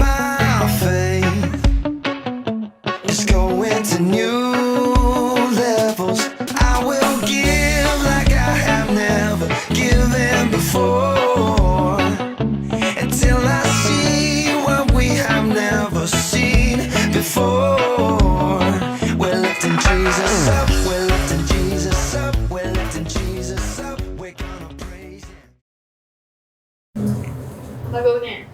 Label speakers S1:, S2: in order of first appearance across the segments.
S1: my faith is going to new levels. I will give like I have never given before, until I see what we have never seen before. We're lifting Jesus up, we're lifting Jesus up, we're lifting Jesus up, we're gonna praise Him.
S2: Bago na.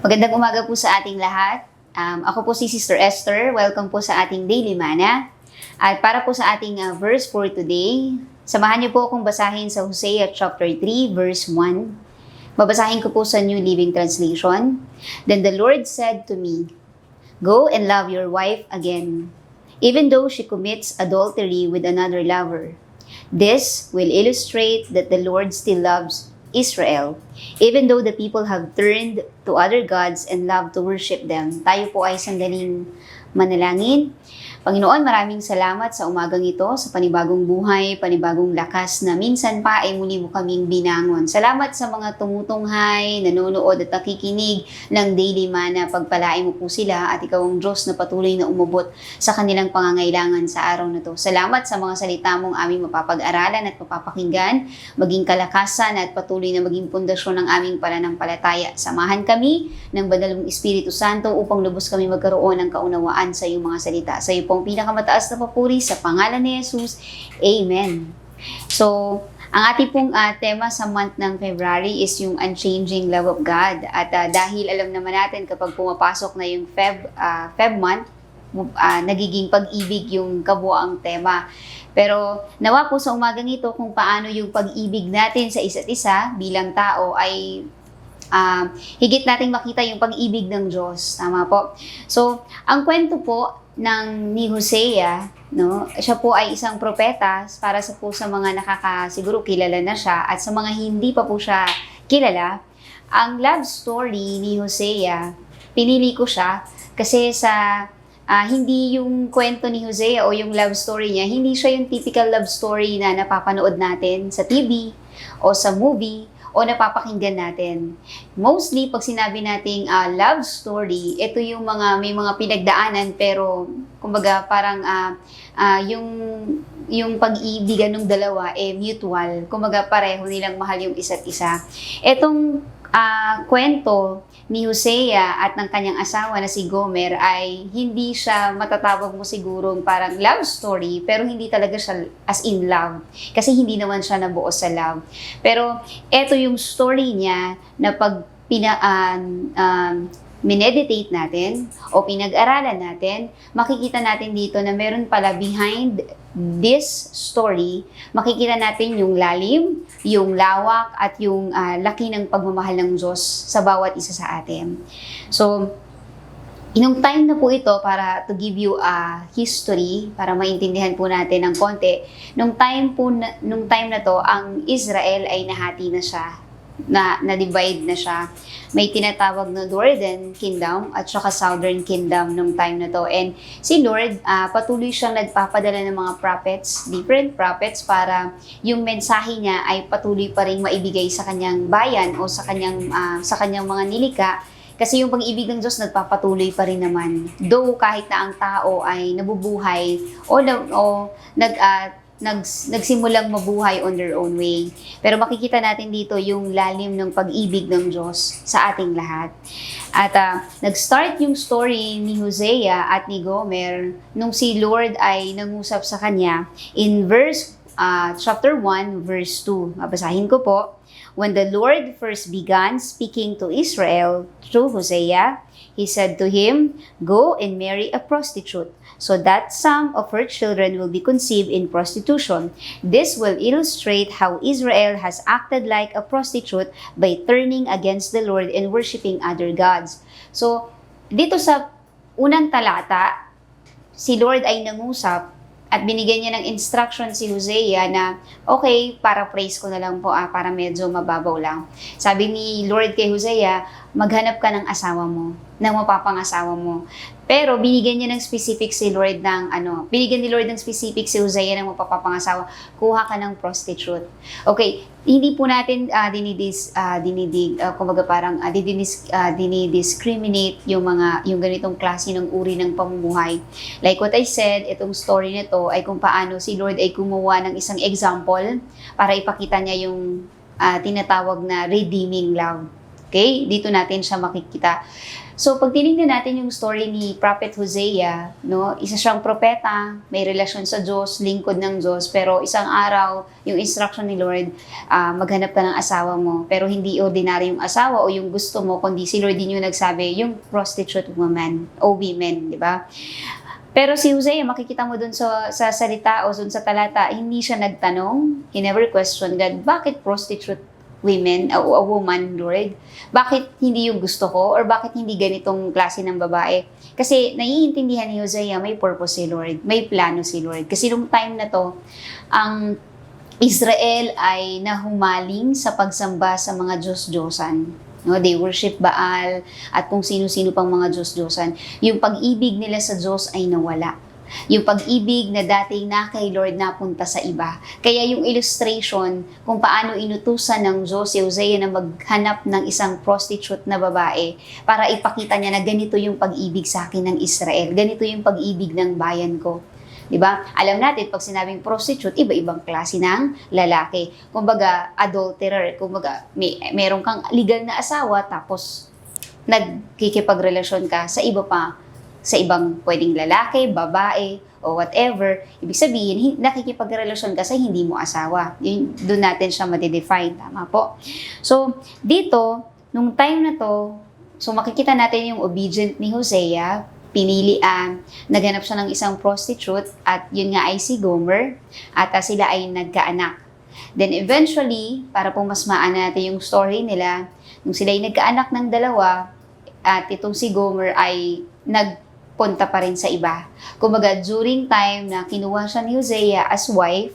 S3: Magandang umaga po sa ating lahat. Ako po si Sister Esther. Welcome po sa ating Daily Manna. At para po sa ating verse for today, samahan niyo po akong basahin sa Hosea chapter 3, verse 1. Babasahin ko po sa New Living Translation. Then the Lord said to me, "Go and love your wife again, even though she commits adultery with another lover." This will illustrate that the Lord still loves Israel, even though the people have turned to other gods and love to worship them. Tayo po ay sandaling manalangin. Panginoon, maraming salamat sa umagang ito, sa panibagong buhay, panibagong lakas na minsan pa ay muli mo kaming binangon. Salamat sa mga tumutunghay, nanonood at nakikinig ng Daily Manna. Pagpalain mo po sila at ikaw ang Diyos na patuloy na umabot sa kanilang pangangailangan sa araw na to. Salamat sa mga salita mong aming mapapag-aralan at mapapakinggan, maging kalakasan at patuloy na maging pundasyon ng aming pananampalataya. Samahan kami ng Banal mong Espiritu Santo upang lubos kami magkaroon ng kaunawaan sa iyong mga salita. Sa iyo ang pinakamataas na papuri sa pangalan ni Jesus. Amen. So, ang ating pong tema sa month ng February is yung unchanging love of God. At dahil alam naman natin kapag pumapasok na yung Feb month, nagiging pag-ibig yung kabuoang tema. Pero nawa po sa umagang ito kung paano yung pag-ibig natin sa isa't isa bilang tao ay higit nating makita yung pag-ibig ng Diyos. Tama po. So, ang kwento po ni Hosea, no? Siya po ay isang propeta para sa mga siguro kilala na siya at sa mga hindi pa po siya kilala. Ang love story ni Hosea, pinili ko siya kasi hindi yung kwento ni Hosea o yung love story niya, hindi siya yung typical love story na napapanood natin sa TV o sa movie o napapakinggan natin. Mostly, pag sinabi nating love story, ito yung may mga pinagdaanan pero kumbaga parang yung pag-ibigan ng dalawa mutual. Kumbaga pareho nilang mahal yung isa't isa. Etong kwento ni Hosea at ng kanyang asawa na si Gomer ay hindi siya matatawag mo sigurong parang love story, pero hindi talaga siya as in love. Kasi hindi naman siya nabuo sa love. Pero eto yung story niya na pag mineditate natin o pinag-aralan natin, makikita natin dito na meron pala behind this story, makikita natin yung lalim, yung lawak, at yung laki ng pagmamahal ng Diyos sa bawat isa sa atin. So, inong time na po ito para to give you a history, para maintindihan po natin ng konti, nung time na to, ang Israel ay nahati na siya, na-divide na siya. May tinatawag na Northern Kingdom at saka Southern Kingdom nung time na to. And si Lord, patuloy siyang nagpapadala ng mga prophets, different prophets, para yung mensahe niya ay patuloy pa rin maibigay sa kanyang bayan o sa kanyang mga nilika. Kasi yung pag-ibig ng Diyos nagpapatuloy pa rin naman. Though kahit na ang tao ay nabubuhay o nagsimulang mabuhay on their own way. Pero makikita natin dito yung lalim ng pag-ibig ng Diyos sa ating lahat. At nag-start yung story ni Hosea at ni Gomer nung si Lord ay nangusap sa kanya in chapter 1, verse 2. Mabasahin ko po. When the Lord first began speaking to Israel through Hosea, He said to him, "Go and marry a prostitute, so that some of her children will be conceived in prostitution. This will illustrate how Israel has acted like a prostitute by turning against the Lord and worshiping other gods." So, dito sa unang talata, si Lord ay nangusap at binigyan niya ng instruction si Hosea na, okay, paraphrase ko na lang po, para medyo mababaw lang. Sabi ni Lord kay Hosea, maghanap ka ng asawa mo. ng mapapangasawa mo. Pero binigyan niya ng specific si Lord ng binigyan ni Lord ng specific si Hosea ng mapapangasawa, kuha ka ng prostitute. Okay, hindi po natin dinidiscriminate yung ganitong klase ng uri ng pamumuhay. Like what I said, itong story nito ay kung paano si Lord ay gumawa ng isang example para ipakita niya yung tinatawag na redeeming love. Okay? Dito natin siya makikita. So, pag tinignan natin yung story ni Prophet Hosea, no, isa siyang propeta, may relasyon sa Diyos, lingkod ng Diyos, pero isang araw, yung instruction ni Lord, maghanap ka ng asawa mo, pero hindi ordinary yung asawa o yung gusto mo, kundi si Lord din yung nagsabi, yung prostitute woman o women, di ba? Pero si Hosea, makikita mo dun sa salita o dun sa talata, hindi siya nagtanong, he never questioned God, bakit prostitute women, a woman, Lord? Bakit hindi yung gusto ko? Or bakit hindi ganitong klase ng babae? Kasi naiintindihan ni Hosea, may purpose si Lord, may plano si Lord. Kasi nung time na to, ang Israel ay nahumaling sa pagsamba sa mga Diyos-Diyosan. No, they worship Baal at kung sino-sino pang mga Diyos-Diyosan. Yung pag-ibig nila sa Diyos ay nawala. Yung pag-ibig na dating na kay Lord napunta sa iba. Kaya yung illustration kung paano inutusan ng Diyos si Hosea na maghanap ng isang prostitute na babae para ipakita niya na ganito yung pag-ibig sa akin ng Israel. Ganito yung pag-ibig ng bayan ko. Diba? Alam natin, pag sinabing prostitute, iba-ibang klase ng lalaki. Kumbaga, adulterer. Kumbaga, meron kang legal na asawa tapos nagkikipagrelasyon ka sa iba pa, sa ibang pwedeng lalaki, babae, o whatever. Ibig sabihin, nakikipagrelasyon ka sa hindi mo asawa. Doon natin siya ma-define. Tama po. So, dito, nung time na to, so makikita natin yung obedient ni Hosea, naghanap siya ng isang prostitute, at yun nga ay si Gomer, at sila ay nagkaanak. Then eventually, para po mas maana natin yung story nila, nung sila ay nagkaanak ng dalawa, at itong si Gomer ay nagpunta pa rin sa iba. Kumbaga, during time na kinuha siya ni Hosea as wife,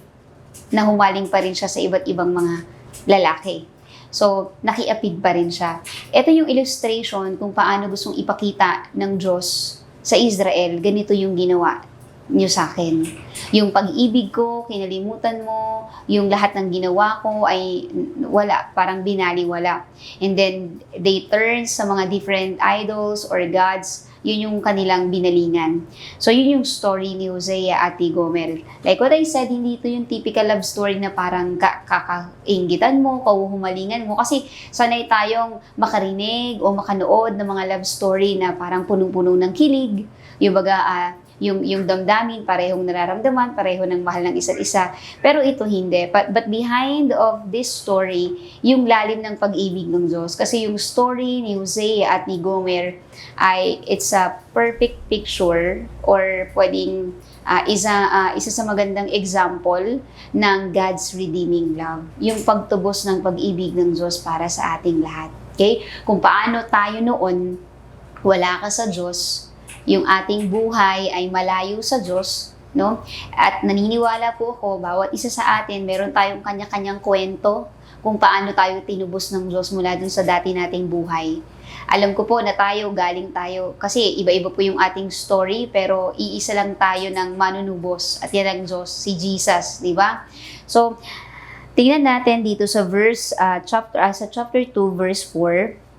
S3: na humaling pa rin siya sa iba't ibang mga lalaki. So, nakiapid pa rin siya. Ito yung illustration kung paano gustong ipakita ng Diyos sa Israel, ganito yung ginawa niyo sa akin. Yung pag-ibig ko, kinalimutan mo, yung lahat ng ginawa ko ay wala, parang binaliwala. And then, they turn sa mga different idols or gods, yun yung kanilang binalingan. So, yun yung story ni Hosea at ni Gomer. Like what I said, hindi ito yung typical love story na parang kakaingitan mo, kauhumalingan mo. Kasi sanay tayong makarinig o makanood ng mga love story na parang punong-puno ng kilig. Yung baga, yung damdamin, parehong nararamdaman, pareho ng mahal ng isa't isa. Pero ito hindi. But behind of this story, yung lalim ng pag-ibig ng Diyos. Kasi yung story ni Hosea at ni Gomer it's a perfect picture or pwedeng isa sa magandang example ng God's redeeming love. Yung pagtubos ng pag-ibig ng Diyos para sa ating lahat. Okay? Kung paano tayo noon, wala ka sa Diyos, yung ating buhay ay malayo sa Diyos, no? At naniniwala po ako, bawat isa sa atin, meron tayong kanya-kanyang kwento kung paano tayo tinubos ng Diyos mula dun sa dati nating buhay. Alam ko po na galing tayo, kasi iba-iba po yung ating story, pero iisa lang tayo ng manunubos, at yan ang Diyos, si Jesus, di ba? So, tingnan natin dito sa chapter 2, verse 4,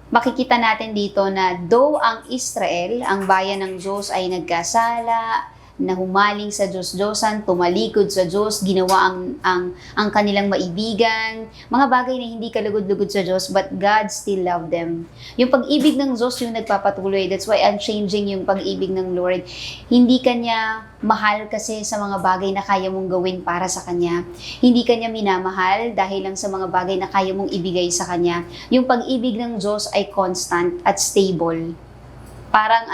S3: makikita natin dito na though ang Israel, ang bayan ng Diyos ay nagkasala, na humaling sa Diyos-Diyosan, tumalikod sa Diyos, ginawa ang kanilang maibigan, mga bagay na hindi kalugod-lugod sa Diyos, but God still loved them. Yung pag-ibig ng Diyos yung nagpapatuloy. That's why unchanging yung pag-ibig ng Lord. Hindi Kanya mahal kasi sa mga bagay na kaya mong gawin para sa Kanya. Hindi Kanya minamahal dahil lang sa mga bagay na kaya mong ibigay sa Kanya. Yung pag-ibig ng Diyos ay constant at stable. Parang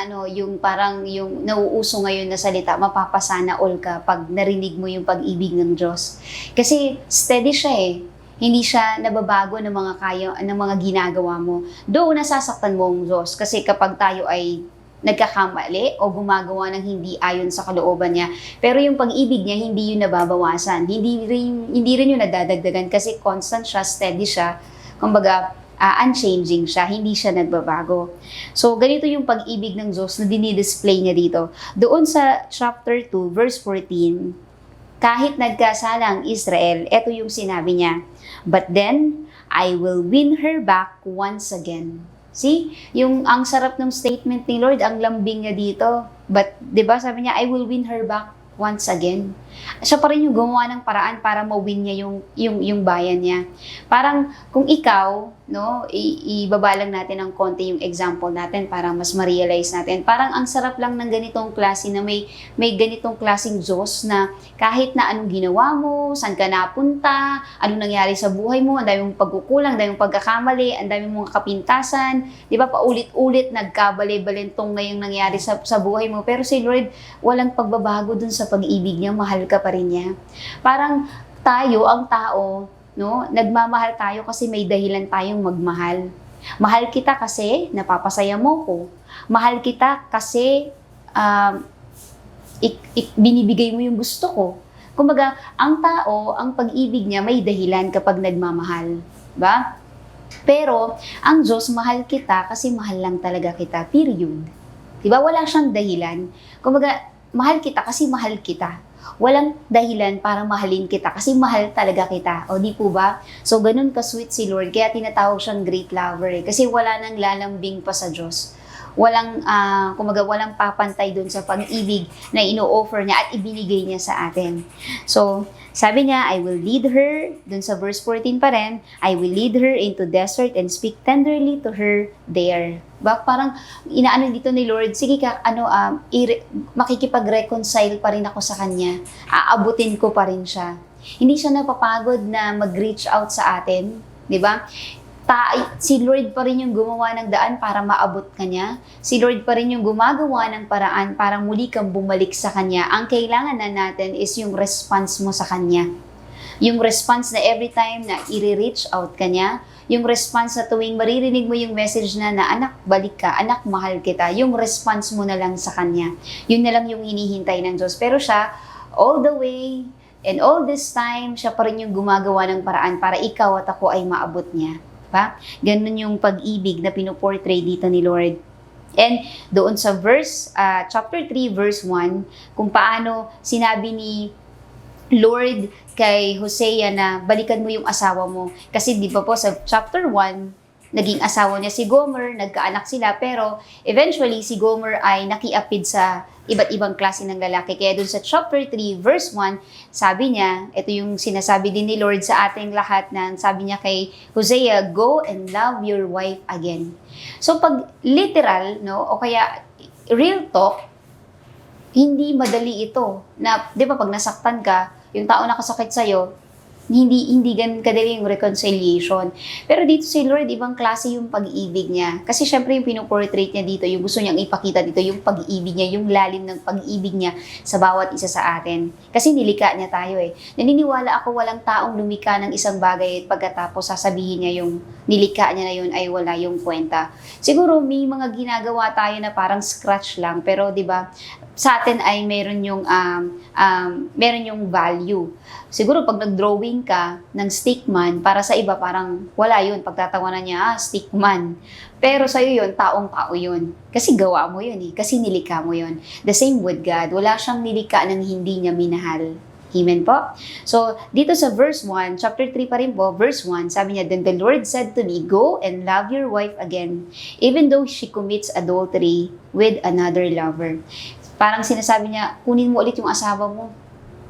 S3: yung nauuso ngayon na salita, mapapasana all ka pag narinig mo yung pag-ibig ng Diyos. Kasi steady siya eh. Hindi siya nababago ng mga ginagawa mo. Though nasasaktan mo ang Diyos kasi kapag tayo ay nagkakamali o gumagawa ng hindi ayon sa kalooban niya. Pero yung pag-ibig niya, hindi yun nababawasan. Hindi rin yun nadadagdagan kasi constant siya, steady siya. Kumbaga, unchanging siya, hindi siya nagbabago. So, ganito yung pag-ibig ng Diyos na dinidisplay niya dito. Doon sa chapter 2, verse 14, kahit nagkasala ang Israel, ito yung sinabi niya, "But then, I will win her back once again." See? Yung ang sarap ng statement ni Lord, ang lambing niya dito. But, di ba, sabi niya, "I will win her back once again." Siya pa rin yung gumawa ng paraan para ma-win niya yung bayan niya. Parang kung ikaw, no, ibaba lang natin ng konti yung example natin para mas ma-realize natin. Parang ang sarap lang ng ganitong klase na may ganitong klaseng Diyos na kahit na anong ginawa mo, saan ka napunta, anong nangyari sa buhay mo, ang dami mong pagkukulang, ang dami mong pagkakamali, ang dami mong kapintasan, di ba, paulit-ulit nagkabali-balentong na yung nangyari sa buhay mo. Pero si Lord, walang pagbabago dun sa pag-ibig niya, mahal ka pa rin niya. Parang tayo, ang tao, no, nagmamahal tayo kasi may dahilan tayong magmahal. Mahal kita kasi napapasaya mo ko. Mahal kita kasi binibigay mo yung gusto ko. Kumbaga, ang tao, ang pag-ibig niya may dahilan kapag nagmamahal. Ba? Pero, ang Diyos, mahal kita kasi mahal lang talaga kita. Period. Diba? Wala siyang dahilan. Kumbaga, mahal kita kasi mahal kita. Walang dahilan para mahalin kita kasi mahal talaga kita. O di po ba? So, ganun ka-sweet si Lord. Kaya tinatawag siyang great lover. Kasi wala nang lalambing pa sa Diyos. Walang, walang papantay dun sa pag-ibig na ino-offer niya at ibinigay niya sa atin. So, sabi niya, "I will lead her," dun sa verse 14 pa rin, "I will lead her into desert and speak tenderly to her there." Parang inaano dito ni Lord, sige ka, makikipag-reconcile pa rin ako sa kanya. Aabutin ko pa rin siya. Hindi siya napapagod na mag-reach out sa atin, di ba? Si Lord pa rin yung gumawa ng daan para maabot ka niya. Si Lord pa rin yung gumagawa ng paraan para muli kang bumalik sa Kanya. Ang kailangan na natin is yung response mo sa Kanya. Yung response na every time na i-reach out ka niya, yung response na tuwing maririnig mo yung message na "Anak, balik ka. Anak, mahal kita." Yung response mo na lang sa Kanya. Yun na lang yung hinihintay ng Diyos. Pero siya, all the way, and all this time, siya pa rin yung gumagawa ng paraan para ikaw at ako ay maabot niya. Pa? Ganun yung pag-ibig na pinoportray dito ni Lord. And doon sa chapter 3, verse 1, kung paano sinabi ni Lord kay Hosea na balikan mo yung asawa mo. Kasi di ba po sa chapter 1, naging asawa niya si Gomer, nagkaanak sila, pero eventually si Gomer ay nakiapid sa iba't ibang klase ng lalaki. Kaya dun sa chapter 3, verse 1, sabi niya, ito yung sinasabi din ni Lord sa ating lahat na sabi niya kay Hosea, "Go and love your wife again." So pag literal, no, o kaya real talk, hindi madali ito. Na, di ba pag nasaktan ka, yung tao nakasakit sa'yo, hindi ganun kadali yung reconciliation. Pero dito si Lord, ibang klase yung pag-ibig niya. Kasi syempre yung pinoportrait niya dito, yung gusto niyang ipakita dito, yung pag-ibig niya, yung lalim ng pag-ibig niya sa bawat isa sa atin. Kasi nilikha niya tayo eh. Naniniwala ako walang taong lumikha ng isang bagay at pagkatapos sasabihin niya yung nilikha niya na yun ay wala yung kwenta. Siguro may mga ginagawa tayo na parang scratch lang, pero di ba sa atin ay meron yung value. Siguro pag nag-drawing ka ng stickman, para sa iba parang wala yun. Pagtatawanan niya, stickman. Pero sa'yo yun, taong-tao yun. Kasi gawa mo yun eh. Kasi nilikha mo yun. The same with God. Wala siyang nilikha ng hindi niya minahal. Amen po? So, dito sa verse 1, chapter 3 pa rin po, verse 1, sabi niya, "Then the Lord said to me, Go and love your wife again, even though she commits adultery with another lover." Parang sinasabi niya, kunin mo ulit yung asawa mo.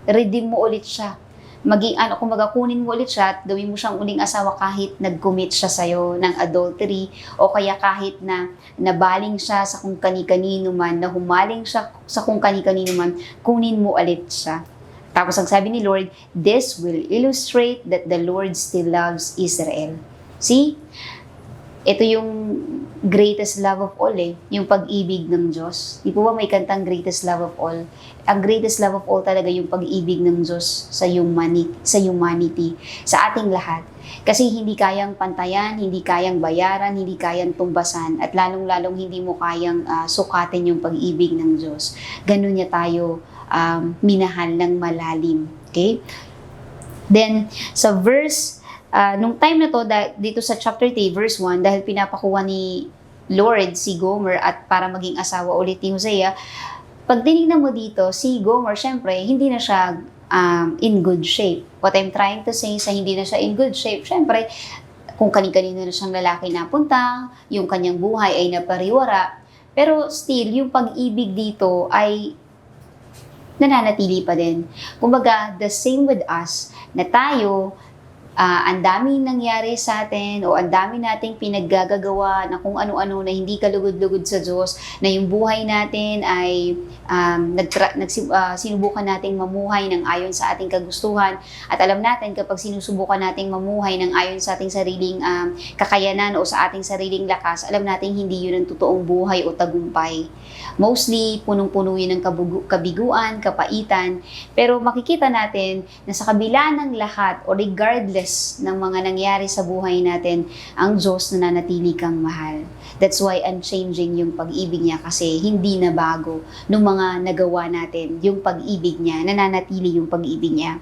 S3: Redeem mo ulit siya. Kunin mo ulit siya at gawin mo siyang uling asawa kahit nag-commit siya sa'yo ng adultery o kaya kahit na nabaling siya sa kung kani-kanino man, na humaling siya sa kung kani-kanino man, kunin mo ulit siya. Tapos ang sabi ni Lord, "This will illustrate that the Lord still loves Israel." See? Ito yung greatest love of all eh, yung pag-ibig ng Diyos. Di po ba may kantang greatest love of all? Ang greatest love of all talaga yung pag-ibig ng Diyos sa humanity, sa ating lahat. Kasi hindi kayang pantayan, hindi kayang bayaran, hindi kayang tumbasan, at lalong-lalong hindi mo kayang sukatin yung pag-ibig ng Diyos. Ganun niya tayo minahal ng malalim. Okay? Then, sa verse Nung time na to, dito sa chapter 3, verse 1, dahil pinapakuha ni Lord si Gomer at para maging asawa ulit ni Hosea, pag tinignan mo dito, si Gomer, syempre, hindi na siya in good shape. What I'm trying to say sa hindi na siya in good shape, syempre, kung kanin-kanino na siyang lalaki napunta, yung kanyang buhay ay napariwara, pero still, yung pag-ibig dito ay nananatili pa din. Kumbaga, the same with us, na tayo, ang daming nangyari sa atin o ang dami nating pinaggagawa na kung ano-ano na hindi kalugod-lugod sa Diyos, na yung buhay natin ay sinubukan nating mamuhay ng ayon sa ating kagustuhan. At alam natin kapag sinusubukan nating mamuhay ng ayon sa ating sariling kakayanan o sa ating sariling lakas, alam natin hindi yun ang totoong buhay o tagumpay. Mostly, punong-puno yun ng kabiguan, kapaitan. Pero makikita natin na sa kabila ng lahat o regardless ng mga nangyari sa buhay natin, ang Diyos nananatili kang mahal. That's why unchanging yung pag-ibig niya kasi hindi na bago nung mga nagawa natin. Yung pag-ibig niya, nananatili yung pag-ibig niya.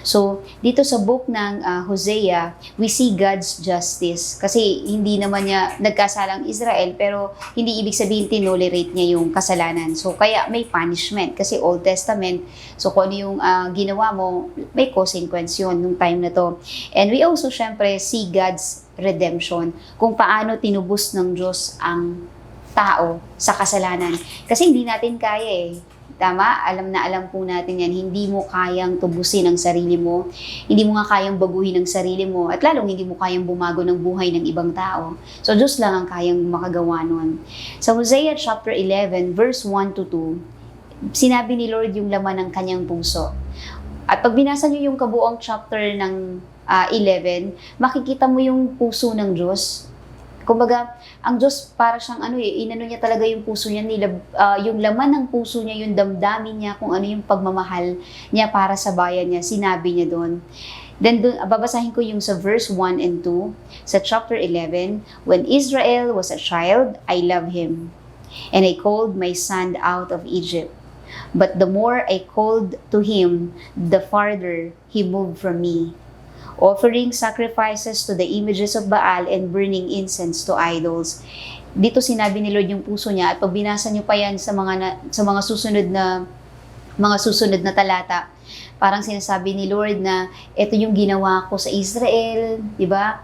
S3: So, dito sa book ng Hosea, we see God's justice. Kasi hindi naman niya nagkasalang Israel, pero hindi ibig sabihin tinolerate niya yung kasalanan. So, kaya may punishment. Kasi Old Testament, so kung ano yung ginawa mo, may consequence yun nung time na to. And we also, syempre, see God's redemption. Kung paano tinubos ng Diyos ang tao sa kasalanan. Kasi hindi natin kaya eh. Tama? Alam na alam po natin yan. Hindi mo kayang tubusin ang sarili mo. Hindi mo nga kayang baguhin ang sarili mo. At lalong hindi mo kayang bumago ng buhay ng ibang tao. So, Diyos lang ang kayang makagawa nun. Sa Hosea chapter 11, verse 1 to 2, sinabi ni Lord yung laman ng kanyang puso. At pag binasa nyo yung kabuong chapter ng 11, makikita mo yung puso ng Diyos. Kumbaga, ang Diyos para siyang inano niya talaga yung puso niya, yung laman ng puso niya, yung damdamin niya, kung ano yung pagmamahal niya para sa bayan niya, sinabi niya doon. Then, babasahin ko yung sa verse 1 and 2, sa chapter 11, when Israel was a child, I love him, and I called my son out of Egypt. But the more I called to him, the farther he moved from me, offering sacrifices to the images of Baal and burning incense to idols. Dito sinabi ni Lord yung puso niya, at pag binasa niyo pa yan sa mga susunod na talata, parang sinasabi ni Lord na ito yung ginawa ko sa Israel, di ba?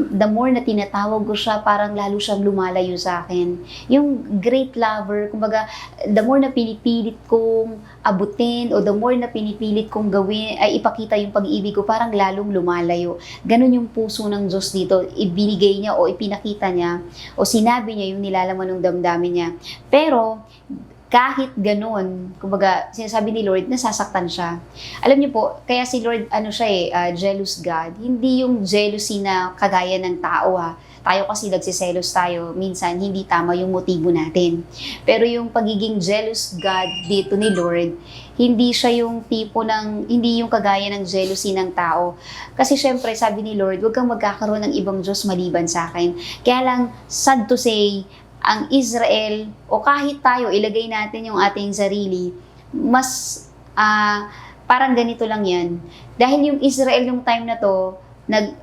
S3: The more na tinatawag ko siya, parang lalo siyang lumalayo sa akin. Yung great lover, kumbaga, the more na pinipilit kong abutin o the more na pinipilit kong gawin, ay ipakita yung pag-ibig ko, parang lalong lumalayo. Ganon yung puso ng Diyos dito. Ibinigay niya o ipinakita niya o sinabi niya yung nilalaman ng damdamin niya. Pero, kahit ganun, kumbaga, sinasabi ni Lord, nasasaktan siya. Alam niyo po, kaya si Lord, jealous God. Hindi yung jealousy na kagaya ng tao ha. Tayo kasi nagsiselos tayo, minsan hindi tama yung motibo natin. Pero yung pagiging jealous God dito ni Lord, hindi siya yung hindi yung kagaya ng jealousy ng tao. Kasi syempre, sabi ni Lord, huwag kang magkakaroon ng ibang Diyos maliban sa akin. Kaya lang, sad to say, ang Israel, o kahit tayo, ilagay natin yung ating sarili, mas parang ganito lang yan. Dahil yung Israel yung time na to,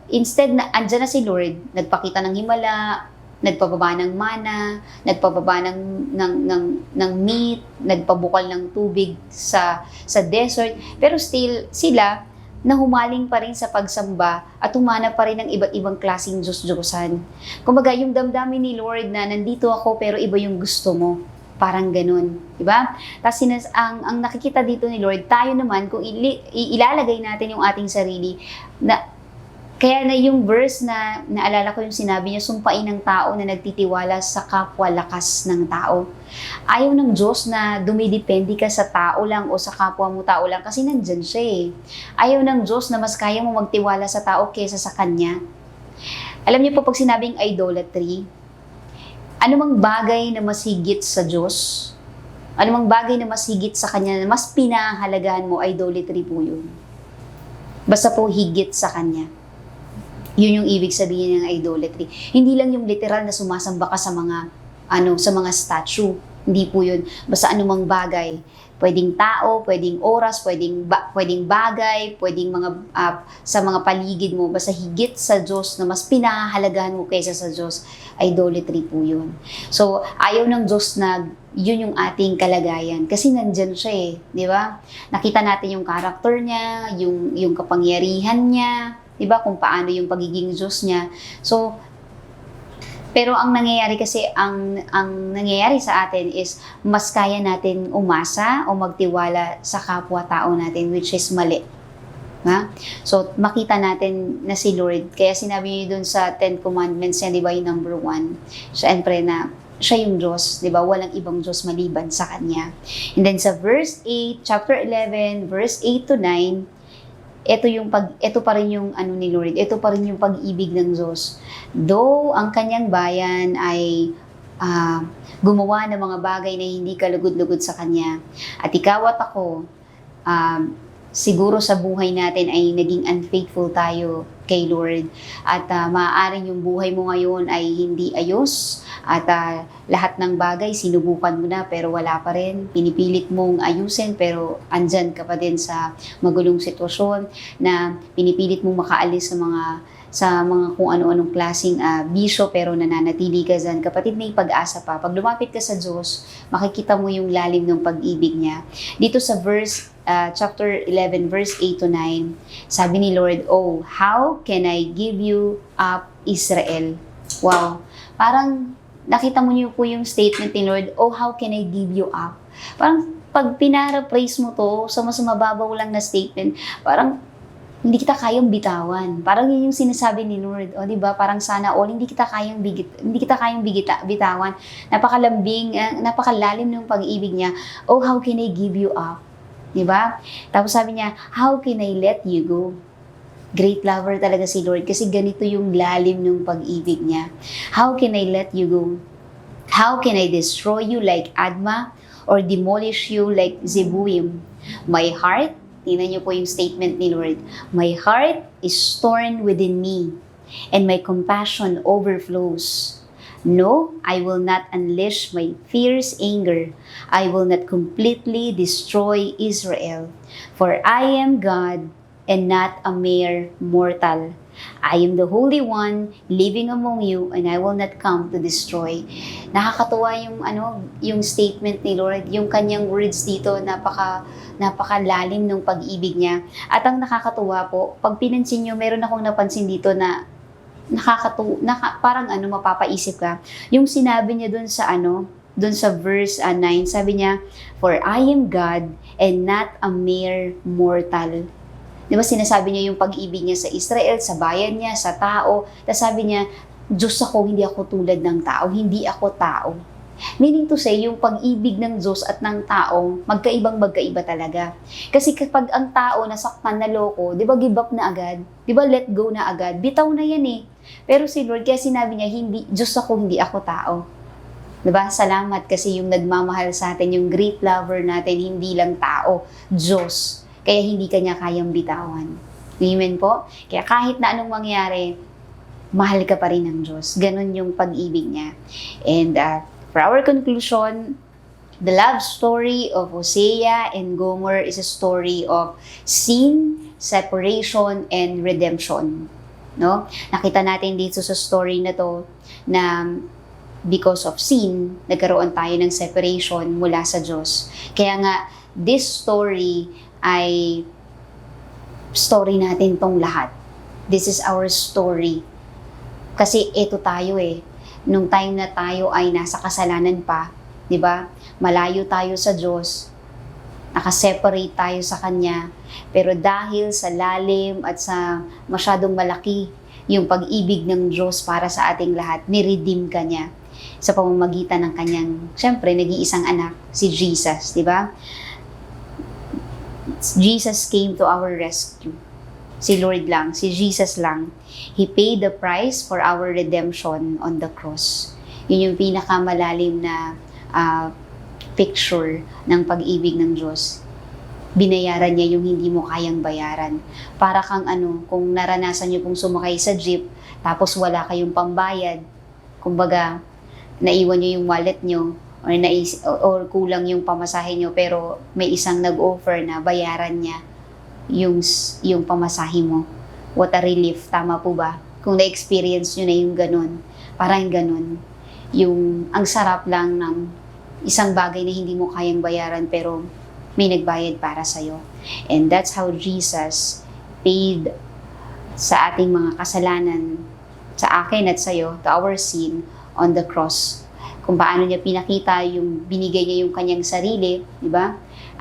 S3: instead na andyan na si Lord, nagpakita ng himala, nagpababa ng mana, nagpababa ng meat, nagpabukal ng tubig sa desert, pero still sila nahumaling pa rin sa pagsamba at humanap pa rin ng iba't ibang klaseng Diyos-Diyosan. Kumbaga, yung damdamin ni Lord na nandito ako pero iba yung gusto mo. Parang ganun. Diba? Tapos ang nakikita dito ni Lord, tayo naman, kung ilalagay natin yung ating sarili, kaya na yung verse na naalala ko yung sinabi niya, sumpain ng tao na nagtitiwala sa kapwa lakas ng tao. Ayaw ng Diyos na dumidepende ka sa tao lang o sa kapwa mo tao lang kasi nandyan siya eh. Ayaw ng Diyos na mas kaya mo magtiwala sa tao kesa sa Kanya. Alam niyo po pag sinabing idolatry, anumang bagay na mas higit sa Diyos, anumang bagay na mas higit sa Kanya, na mas pinahalagahan mo, idolatry po yun. Basta po higit sa Kanya. Yun yung ibig sabihin ng idolatry. Hindi lang yung literal na sumasamba ka sa mga statue. Hindi po yun basta anumang bagay. Pwedeng tao, pwedeng oras, pwedeng bagay, pwedeng sa mga paligid mo, basta higit sa Diyos na mas pinahahalagahan mo kaysa sa Diyos, idolatry po yun. So, ayaw ng Diyos na yun yung ating kalagayan. Kasi nandyan siya di ba? Nakita natin yung karakter niya, yung kapangyarihan niya, di ba? Kung paano yung pagiging Diyos niya. So, pero ang nangyayari kasi, ang nangyayari sa atin is mas kaya natin umasa o magtiwala sa kapwa-tao natin, which is mali. Ha? So, makita natin na si Lord. Kaya sinabi niyo dun sa 10 Commandments niya, di ba, yung number 1. Syempre na siya yung Diyos, di ba? Walang ibang Diyos maliban sa Kanya. And then sa verse 8, chapter 11, verse 8 to 9, ito pa rin yung ni Lord, ito pa rin yung pag-ibig ng Diyos. Though ang kanyang bayan ay gumawa ng mga bagay na hindi kalugod-lugod sa kanya, at ikaw at ako, siguro sa buhay natin ay naging unfaithful tayo kay Lord, at maaaring yung buhay mo ngayon ay hindi ayos, at lahat ng bagay sinubukan mo na pero wala pa rin, pinipilit mong ayusin pero andyan ka pa din sa magulong sitwasyon, na pinipilit mong makaalis sa mga kung ano-anong klaseng bisyo pero nananatili ka dyan. Kapatid, may pag-asa pa. Pag lumapit ka sa Diyos, makikita mo yung lalim ng pag-ibig niya. Dito sa chapter 11, verse 8 to 9, sabi ni Lord, "Oh, how can I give you up, Israel?" Wow. Parang nakita mo niyo po yung statement ni Lord, "Oh, how can I give you up?" Parang pag pinara-praise mo to sa mas mababaw lang na statement, parang hindi kita kayang bitawan. Parang yun yung sinasabi ni Lord. O, di ba? Parang sana all, hindi kita kayang bitawan. Napakalalim ng pag-ibig niya. "Oh, how can I give you up?" Di ba? Tapos sabi niya, "How can I let you go?" Great lover talaga si Lord kasi ganito yung lalim ng pag-ibig niya. "How can I let you go? How can I destroy you like Admah or demolish you like Zeboim? My heart," tingnan niyo po yung statement ni Lord, "my heart is torn within me, and my compassion overflows. No, I will not unleash my fierce anger. I will not completely destroy Israel. For I am God and not a mere mortal. I am the Holy One living among you, and I will not come to destroy." Nakakatuwa yung statement ni Lord, yung kanyang words dito, napakalalim ng pag-ibig niya. At ang nakakatuwa po, pag pinansin niyo, meron akong napansin dito na parang mapapaisip ka. Yung sinabi niya dun sa verse 9, sabi niya, "For I am God and not a mere mortal." Di ba sinasabi niya yung pag-ibig niya sa Israel, sa bayan niya, sa tao. Tapos sabi niya, "Diyos ako, hindi ako tulad ng tao, hindi ako tao." Meaning to say, yung pag-ibig ng Diyos at ng tao, magkaiba talaga. Kasi kapag ang tao nasaktan, naloko, di ba give up na agad? Di ba let go na agad? Bitaw na yan Pero si Lord, kaya sinabi niya, Diyos ako, hindi ako tao. Di ba? Salamat kasi yung nagmamahal sa atin, yung great lover natin, hindi lang tao, Diyos. Kaya hindi kanya kayang bitawan. Amen po? Kaya kahit na anong mangyari, mahal ka pa rin ng Diyos. Ganon yung pag-ibig niya. And for our conclusion, the love story of Hosea and Gomer is a story of sin, separation, and redemption. No? Nakita natin dito sa story na to na because of sin, nagkaroon tayo ng separation mula sa Diyos. Kaya nga, this story ay story natin tong lahat. This is our story. Kasi ito tayo nung time na tayo ay nasa kasalanan pa, di ba? Malayo tayo sa Diyos, nakaseparate tayo sa Kanya, pero dahil sa lalim at sa masyadong malaki yung pag-ibig ng Diyos para sa ating lahat, ni-redeem ka niya sa pamamagitan ng Kanyang, syempre, nag-iisang anak, si Jesus, di ba? Jesus came to our rescue. Si Lord lang, si Jesus lang. He paid the price for our redemption on the cross. Yun yung pinakamalalim na picture ng pag-ibig ng Diyos. Binayaran niya yung hindi mo kayang bayaran. Para kang kung naranasan niyo pong sumakay sa jeep, tapos wala kayong pambayad, kumbaga, naiwan niyo yung wallet niyo, or kulang yung pamasahe nyo, pero may isang nag-offer na bayaran niya yung pamasahe mo. What a relief, tama po ba? Kung na-experience nyo na yung ganun, parang ganun. Yung ang sarap lang ng isang bagay na hindi mo kayang bayaran pero may nagbayad para sa'yo. And that's how Jesus paid sa ating mga kasalanan, sa akin at sa'yo, to our sin on the cross. Kung paano niya pinakita yung binigay niya yung kanyang sarili, di ba?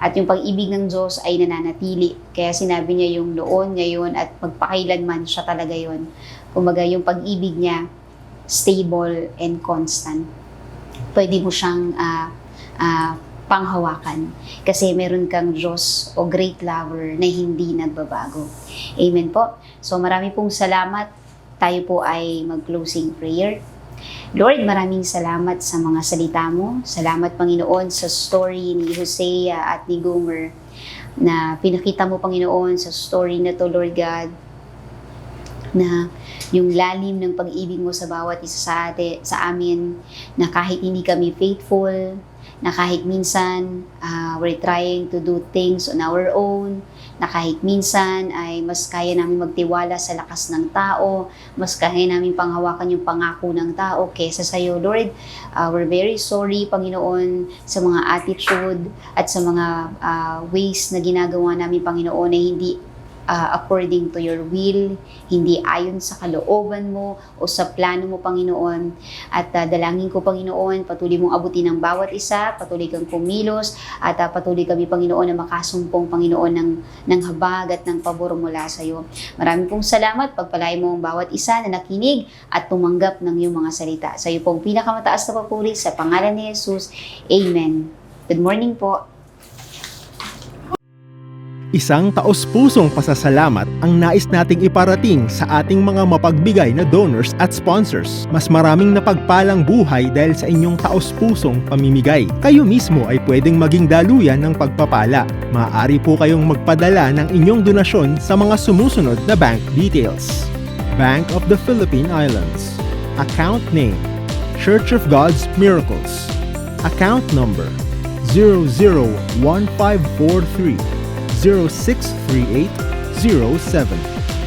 S3: At yung pag-ibig ng Diyos ay nananatili. Kaya sinabi niya yung noon, ngayon, at magpakailanman siya talaga yon. Kumbaga yung pag-ibig niya, stable and constant. Pwede mo siyang panghawakan kasi meron kang Diyos o great lover na hindi nagbabago. Amen po. So marami pong salamat. Tayo po ay mag-closing prayer. Lord, maraming salamat sa mga salita mo. Salamat, Panginoon, sa story ni Hosea at ni Gomer na pinakita mo, Panginoon, sa story na to, Lord God, na yung lalim ng pag-ibig mo sa bawat isa sa amin, na kahit hindi kami faithful, na kahit minsan we're trying to do things on our own, na kahit minsan ay mas kaya namin magtiwala sa lakas ng tao, mas kaya namin panghawakan yung pangako ng tao kesa sa iyo, Lord. We're very sorry, Panginoon, sa mga attitude at sa mga ways na ginagawa namin, Panginoon, na hindi according to your will, hindi ayon sa kalooban mo o sa plano mo, Panginoon. At dalangin ko, Panginoon, patuloy mong abutin ang bawat isa, patuloy kang kumilos, at patuloy kami, Panginoon, na makasumpong, Panginoon, ng habag at ng pabor mula sa iyo. Maraming pong salamat, pagpalain mo ang bawat isa na nakinig at tumanggap ng iyong mga salita. Sa iyo pong pinakamataas na papuri, sa pangalan ni Jesus. Amen. Good morning po.
S2: Isang taos-pusong pasasalamat ang nais nating iparating sa ating mga mapagbigay na donors at sponsors. Mas maraming napagpalang buhay dahil sa inyong taos-pusong pamimigay. Kayo mismo ay pwedeng maging daluyan ng pagpapala. Maaari po kayong magpadala ng inyong donasyon sa mga sumusunod na bank details. Bank of the Philippine Islands. Account name: Church of God's Miracles. Account number: 001543 063807.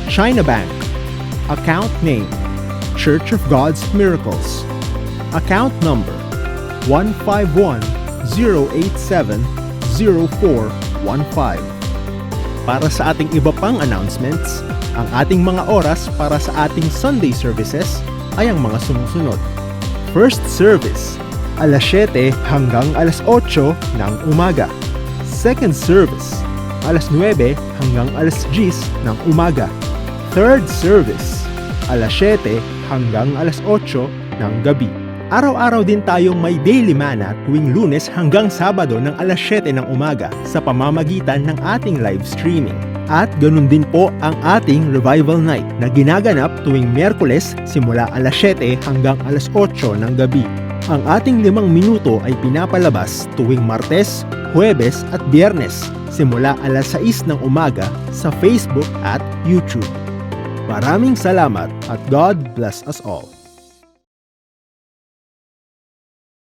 S2: China Bank. Account name: Church of God's Miracles. Account number: 151-087-0415. Para sa ating iba pang announcements, ang ating mga oras para sa ating Sunday services ay ang mga sumusunod. First service, alas 7 hanggang alas 8 ng umaga. Second service, alas 9 hanggang alas 10 ng umaga. Third service, alas 7 hanggang alas 8 ng gabi. Araw-araw din tayong may daily manna tuwing Lunes hanggang Sabado ng alas 7 ng umaga sa pamamagitan ng ating live streaming. At ganun din po ang ating Revival Night na ginaganap tuwing Miyerkules simula alas 7 hanggang alas 8 ng gabi. Ang ating 5 minuto ay pinapalabas tuwing Martes, Huwebes at Biyernes simula alas 6 ng umaga sa Facebook at YouTube. Maraming salamat at God bless us all.